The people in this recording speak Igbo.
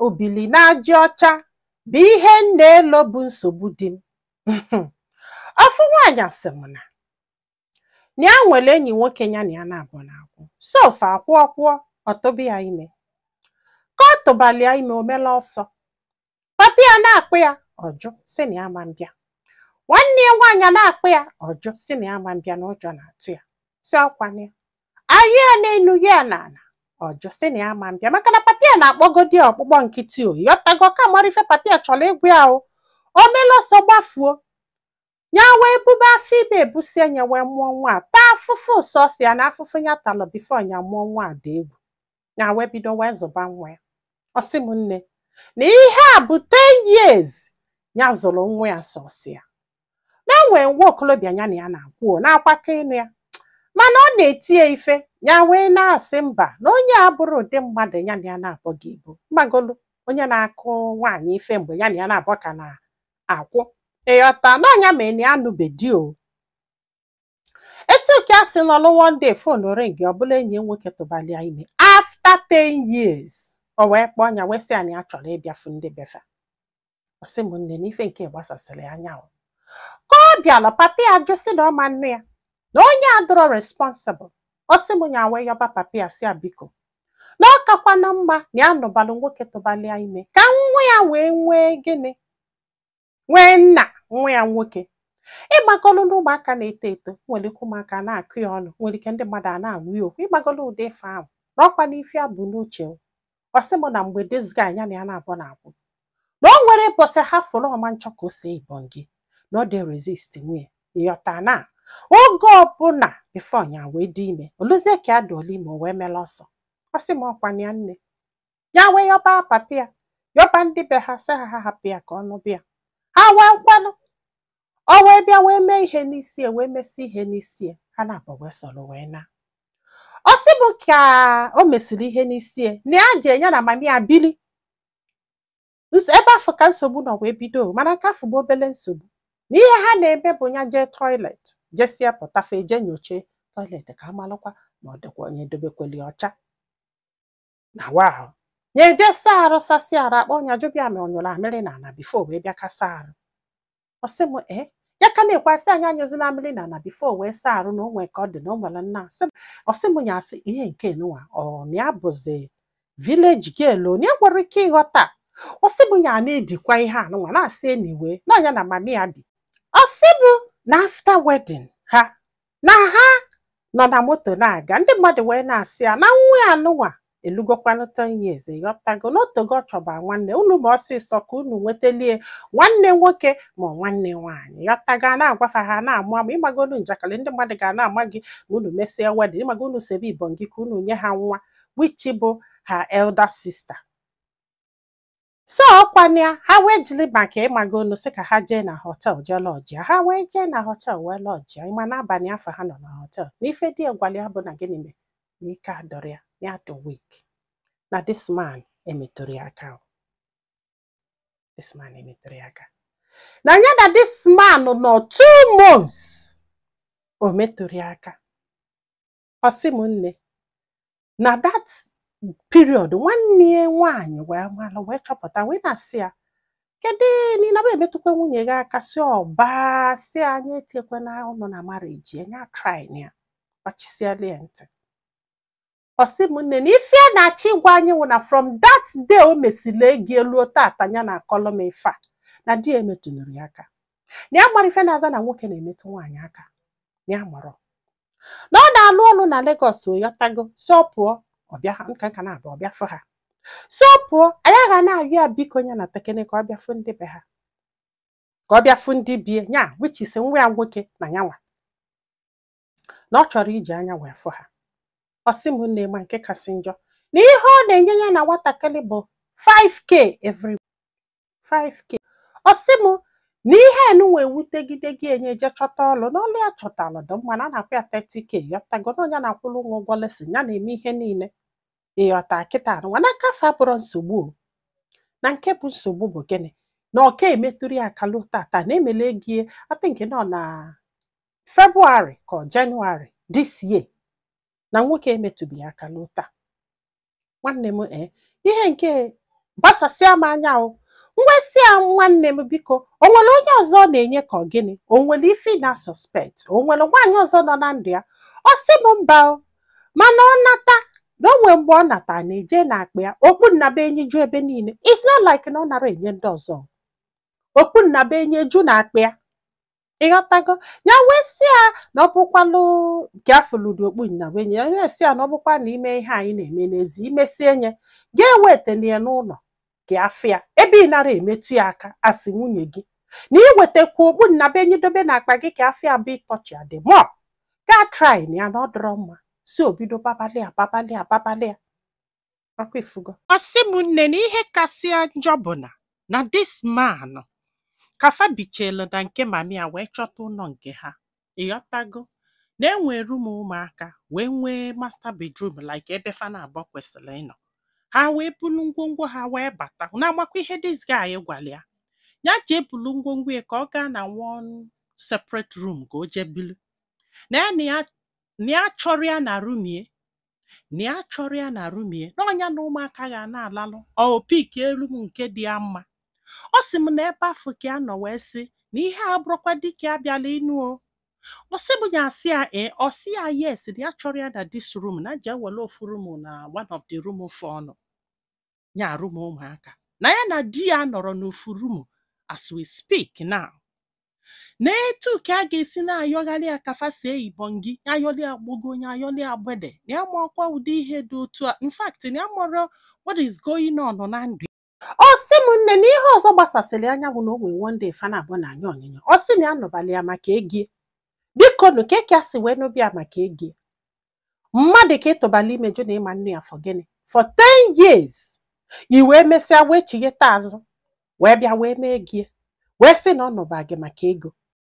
obili na-ajị ọcha bụ ihe na-elo bụ nsogbu di m. Ofu nwaanyị asị m na ya nwere enyi nwoke ya na ya na-abụ na-akwụ sofa akwụọ ọtụbụ ya ime. Ka ọ tụbali ya ime, o mela ọsọ. Papa ya na-akpụ ya ọjụ si na ya ma mbịa. Nwanne ya nwaanyị na-akpụ ya ọjụ si na ya ma mbịa na ụjọ na-atụ ya. Si ọkwana ya ayị ya na-enu ya n'ala ọjụ si na ya ma mbịa maka na papa ya na-akpọgodi ọkpụkpọ nkịtị o yọtago ka mara ife papa ya chọrọ ịgwụ ya o. O mela ọsọ gbafuo. Ya wee bube afọ ime ebusi enye wee mụọ nwa a taa afụfụ sọsọ ya na afụfụ ya talụ bifo ya mụọ nwa a dị egwu. Ya wee bido wee zụba nwa ya. Ọ sị m nne na ihe a bụ 10 years ya zụrụ nwa ya sọsọ ya. Na nwee nwa okolobịa ya na ya na-akwụ na-akwakọ ịnụ ya mana ọ na-eti ya ife. Ya wee na-asị mba na onye a bụrụ ụdị mmadụ ya na ya na-abọ gị ibu mgbagolu onye na-akụ nwaanyị ife mgbe ya na ya na-abọ ka na-akwụ ịghọta na ọnya ma na ya nụbedi o. Etu ka asị nọlụ one day phone ring ọ bụla enyi nwoke tụbali ya ime after 10 years. O wee kpọọ ọnya wee sị ya na ya chọrọ ịbịafụ ndị befa. Ọ sị m nne na ife nke gbasasịrị anya o. Ka ọ bịalụ papa ya jụ sị na ọ ma nnu ya na onye adọrọ responsible. Ọ sị m nya wee yọba papa ya sị ya biko na ọ kakwana mma na ya nụbalụ nwoke tụbali ya ime ka nwa ya wee nwee gịnị nwee nna nwa ya nwoke. Ịgbagolu na ụmụaka na-eto eto nwere ike ụmụaka na-akụ ya ọnụ nwere ike ndị mmadụ a na-anwụ ya okwu ịgbagolu ụdị ife ahụ na ọkwa n'ife ya bụ n'uche. Ọ sị m na mgbe this guy ya na ya na-abụ na-akwụ na o nwere bọsị ha fụrụ ọma nchọ ka o see ibọn gị na ọ dị resist nwunye ịghọta na oge ọbụla before ya wee dị ime oluzie ka ya dụọla ime o wee mela ọsọ. Ọ sị m ọkwa ya nne ya wee yọba papa ya yọba ndị be ha sị ha hapụ ya ka ọ nụbịa. Ha wee kwanụ o wee bịa wee mee ihe n'isi wee mesi ihe n'isi ha na-abụ wee sọrọ wee na. Ọ sị bụ ka o mesiri ihe n'isi na ya ji enye na mami ya bili ebe afọ ka nsogbu nọ wee bido mana ka afọ bụ obele nsogbu na ihe ha na-eme bụ ya jee toilet jesie pụtafe eje nyoche toilet ka amalụkwa ma ọ dịkwa onye dobekweli ọcha na ahụ ya eje saa arụ sasị arụ akpọ ọnya jụbịa ma ọ nyụrụ amịrị na ana bifo wee bịa ka saa arụ. Ọ sị m ya ka na-ekwasị anyị anyụzila amịrị na ana bifo wee saa arụ na o nwee ka ọ dị na o nwere nna. Ọ sị m nya asị ihe nke nụwa ọ na ya bụzi village girl onye nwere ike ịghọta. Ọ sị m nya na-edikwa ihe anụnwa na-asị eniwe na ọnya na mami ya bi. Ọ sị bụ na after wedding ha nọ na moto na-aga ndị mmadụ wee na-asị ya na nwa ya anụnwa elugokwanụ 10 years ịghọtago n'otogo ọ chọba nwanne unu ma ọsịsọ ka unu nwetalie nwanne nwoke ma nwanne nwaanyị ịghọtago a na-agwafa ha na-amụ ama ịmagolu njakịrị ndị mmadụ ga na-ama gị ma unu mesịa wedding ịmago unu sebe ibọn gị ka unu nye ha nwa which bụ ha elder sister. So ọkwana ha wee jili maka ịmago unu sị ka ha jee na hotel jee lọjia. Ha wee jee na hotel wee lọjia ịma n'abalị afọ ha nọ na hotel na ife dị egwali ya bụ na gịnị mere na ike adọrọ ya ya dị weak na this man emetụrụ ya aka. This man emetụrụ ya aka na ya na this man nọ 2 months o metụrụ ya aka. Ọ sị m nne na that period nwanne ya nwaanyị wee malụ wee chọpụta wee na-asị ya kedu na ba emetụkwa nwunye gị aka si ọba si anyị etiekwana ụnụ na marriage ya try ya ọchịsịala ya ntị. Ọ sị m nne na ife a na-achọ ịgwa anyị wụ na from that day o mesịrị ego elu tata ya na akọlọ m ife a na di emetụnụrụ ya aka na ya mara ife na-aza na nwoke na-emetụ nwaanyị aka na ya mụrụ na ọ na-alụ ọlụ na Lagos yọtago so pụọ ọbịa ha nka na-abụ ọbịa fụ ha so pụọ anyị ga na-ayọ ya biko ya na tekene ka ọ bịa fụ ndị be ha ka ọ bịa fụ ndị bie nya which is nwa ya nwoke na ya nwa na ọ chọrọ iji anya wee fụ ha. Ọ sị m nne ma nke kasị njọ na ihe ọ na-enye ya na nwatakịrị bụ 5k every 5k. Ọ sị m na ihe enunwe ewutegide gị enye je chọta ọlụ n'ọlụ ya chọtalụ dị mma na na-akwụ ya 30k yọtago na onye na-akwụrụ ụgwọ ụgwọ lesin ya na-eme ihe niile ịghọta kịta anụnwa na kafe abụrụ nsogbu na nke bụ nsogbu bụ gịnị na ọka emetụrụ ya aka lụ tata na emele gị ata nke nọ na February ka January this year na nwoke emetụbi ya aka lụ taa. Nwanne m ihe nke gbasasịa m anya o ngwesị ya nwanne m biko o nwere onye ọzọ na-enye ka ọ gịnị o nwere ife na suspect o nwere nwaanyị ọzọ nọ na ndụ ya ọ sị m mba o mana ọ nata na o nwere mgbe ọ nata na-eje na-akpa ya okpu nnaba enyi ju ebe niile it's not like na ọ nara enye ndị ọzọ okpu nnaba enyi eju na-akpa ya ịghọtago ya wee sị ya na ọ bụkwalụ nke afụlụdị okpu nnaba enyi ya wee sị ya na ọ bụkwa na ime ihe anyị na-eme n'ezi imesie nye ga-ewetana ya n'ụlọ gị afịa ebe ị nara emetụ ya aka asị nwunye gị na iwetakwa okpu nnaba enyi dobe na akpa gị ka afịa bụ ịtọchi ya dị mọ gaa try na ya na ọ dọrọ mma si obido babalịa akwa ifugo ọsị m nne na ihe kasị njọ bụ na this man kafa bichelu na nke mami ya wee chọta ụlọ nke ha ịghọtago na enwere ụmụaka wee nwee master bedroom like ebe fa na-abụọ kwesịrị ịnọ ha wee bulu ngwongwo ha wee bata na-amakwa ihe this guy gwara ya ya jee bulu ngwongwo ya ka ọ gaa na one separate room ka o jee bilu na ya chọrọ ya na rumie na ọnya na ụmụaka ga na-alalụ opiki elu m nke dị ya mma ọ sị m na ebe afọ ka ya nọ wee sị na ihe a bụrụkwa dịka ya bịala inu o ọ sị m ya asị ya ọ sị ya yes na ya chọrọ ya na this room na je were ofu room na one of the room fọ ọnụ ya room ụmụaka na ya na di ya nọrọ n'ofu room as we speak now na-etu ka a ga-esi na-ayọgharị ya kafa see ibongi ayọli agbogo onye ayọli agbede na ya makwa ụdị ihe dị otu a in fact na ya mara what is going on na ndụ ọ sị m nne na ihe ọzọ gbasasịrị anya bụ na o nwere one day fa na-abụ na anya onyinyo ọ sị na ya nọbalị ya maka ego biko nụ ka eke asị wee n'obi ya maka ego mmadụ ka ịtụbala imeju na ịma nne ya for gịnị for 10 years i wee mesịa wee chigheta azụ wee bịa wee mee gie wee sị na ọ nọba gị maka ego